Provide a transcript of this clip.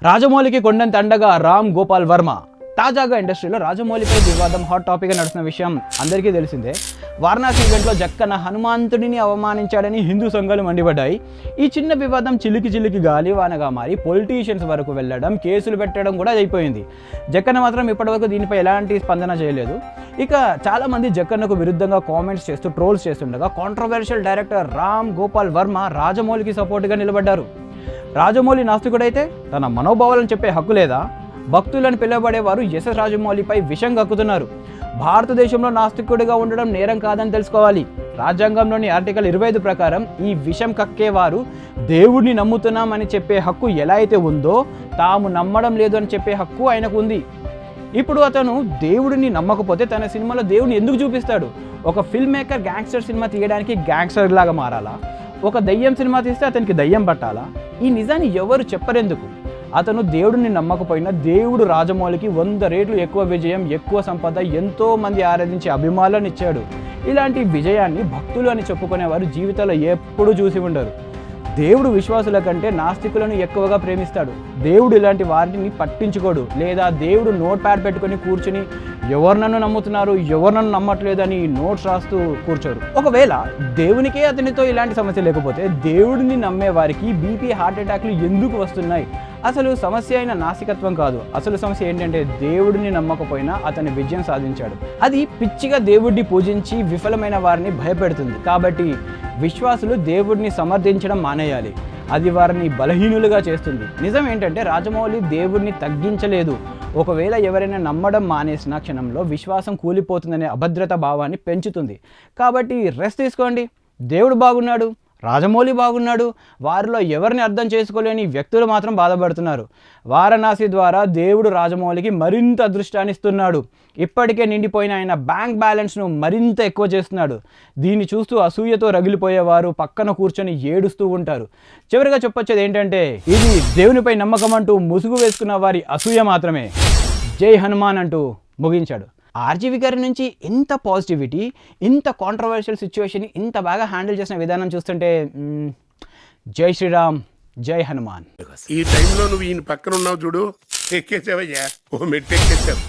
రాజమౌళికి కొండంత అండగా రామ్ గోపాల్ వర్మ. తాజాగా ఇండస్ట్రీలో రాజమౌళిపై వివాదం హాట్ టాపిక్గా నడుస్తున్న విషయం అందరికీ తెలిసిందే. వారణాసి ఈవెంట్లో జక్కన్న హనుమంతుడిని అవమానించాడని హిందూ సంఘాలు మండిపడ్డాయి. ఈ చిన్న వివాదం చిలికి గాలివానగా మారి పొలిటీషియన్స్ వరకు వెళ్ళడం, కేసులు పెట్టడం కూడా అయిపోయింది. జక్కన్న మాత్రం ఇప్పటివరకు దీనిపై ఎలాంటి స్పందన చేయలేదు. ఇక చాలామంది జక్కన్నకు విరుద్ధంగా కామెంట్స్ చేస్తూ ట్రోల్స్ చేస్తుండగా కాంట్రవర్షియల్ డైరెక్టర్ రామ్ గోపాల్ వర్మ రాజమౌళికి సపోర్ట్గా నిలబడ్డారు. రాజమౌళి నాస్తికుడైతే తన మనోభావాలను చెప్పే హక్కు లేదా? భక్తులను పిలువబడేవారు ఎస్ఎస్ రాజమౌళిపై విషం కక్కుతున్నారు. భారతదేశంలో నాస్తికుడిగా ఉండడం నేరం కాదని తెలుసుకోవాలి. రాజ్యాంగంలోని ఆర్టికల్ 25 ప్రకారం ఈ విషం కక్కేవారు దేవుడిని నమ్ముతున్నామని చెప్పే హక్కు ఎలా అయితే ఉందో, తాము నమ్మడం లేదు అని చెప్పే హక్కు ఆయనకు ఉంది. ఇప్పుడు అతను దేవుడిని నమ్మకపోతే తన సినిమాలో దేవుడిని ఎందుకు చూపిస్తాడు? ఒక ఫిల్మ్ మేకర్ గ్యాంగ్స్టర్ సినిమా తీయడానికి గ్యాంగ్స్టర్ లాగా మారాలా? ఒక దయ్యం సినిమా తీస్తే అతనికి దయ్యం పట్టాలా? ఈ నిజాన్ని ఎవరు చెప్పరెందుకు? అతను దేవుడిని నమ్మకపోయినా దేవుడు రాజమౌళికి 100 రెట్లు ఎక్కువ విజయం, ఎక్కువ సంపద, ఎంతో మంది ఆరాధించే అభిమానులను ఇచ్చాడు. ఇలాంటి విజయాన్ని భక్తులు అని చెప్పుకునేవారు జీవితంలో ఎప్పుడూ చూసి ఉండరు. దేవుడు విశ్వాసుల కంటే నాస్తికులను ఎక్కువగా ప్రేమిస్తాడు. దేవుడు ఇలాంటి వారిని పట్టించుకోడు. లేదా దేవుడు నోట్ ప్యాడ్ పెట్టుకొని కూర్చుని ఎవరు నన్ను నమ్ముతున్నారు, ఎవరు నన్ను నమ్మట్లేదు అని నోట్స్ రాస్తూ కూర్చోరు. ఒకవేళ దేవునికే అతనితో ఇలాంటి సమస్య లేకపోతే దేవుడిని నమ్మే వారికి బీపీ, హార్ట్ అటాక్లు ఎందుకు వస్తున్నాయి? అసలు సమస్య అయిన నాస్తికత్వం కాదు. అసలు సమస్య ఏంటంటే దేవుడిని నమ్మకపోయినా అతని విజయం సాధించాడు. అది పిచ్చిగా దేవుడిని పూజించి విఫలమైన వారిని భయపెడుతుంది. కాబట్టి విశ్వాసులు దేవుడిని సమర్థించడం మానేయాలి. అది వారిని బలహీనులుగా చేస్తుంది. నిజం ఏంటంటే రాజమౌళి దేవుడిని తగ్గించలేదు. ఒకవేళ ఎవరైనా నమ్మడం మానేసిన క్షణంలో విశ్వాసం కూలిపోతుందనే అభద్రత భావాన్ని పెంచుతుంది. కాబట్టి రెస్ట్ తీసుకోండి. దేవుడు బాగున్నాడు, రాజమౌళి బాగున్నాడు. వారిలో ఎవరిని అర్థం చేసుకోలేని వ్యక్తులు మాత్రం బాధపడుతున్నారు. వారణాసి ద్వారా దేవుడు రాజమౌళికి మరింత అదృష్టాన్ని ఇస్తున్నాడు. ఇప్పటికే నిండిపోయిన ఆయన బ్యాంక్ బ్యాలెన్స్ను మరింత ఎక్కువ చేస్తున్నాడు. దీన్ని చూస్తూ అసూయతో రగిలిపోయేవారు పక్కన కూర్చొని ఏడుస్తూ ఉంటారు. చివరిగా చెప్పొచ్చేది ఏంటంటే, ఇది దేవునిపై నమ్మకం అంటూ ముసుగు వేసుకున్న వారి అసూయ మాత్రమే. జై హనుమాన్ అంటూ ముగించాడు. ఆర్జీవి గారి నుంచి ఇంత పాజిటివిటీ, ఇంత కాంట్రవర్షియల్ సిచ్యువేషన్ ఇంత బాగా హ్యాండిల్ చేసిన విధానం చూస్తుంటే జై శ్రీరామ్, జై హనుమాన్. ఈ టైంలో నువ్వు ఈయన పక్కన ఉన్నావు చూడు, ఎక్కేసావయ్యా, ఓ మెట్టు ఎక్కేసావు.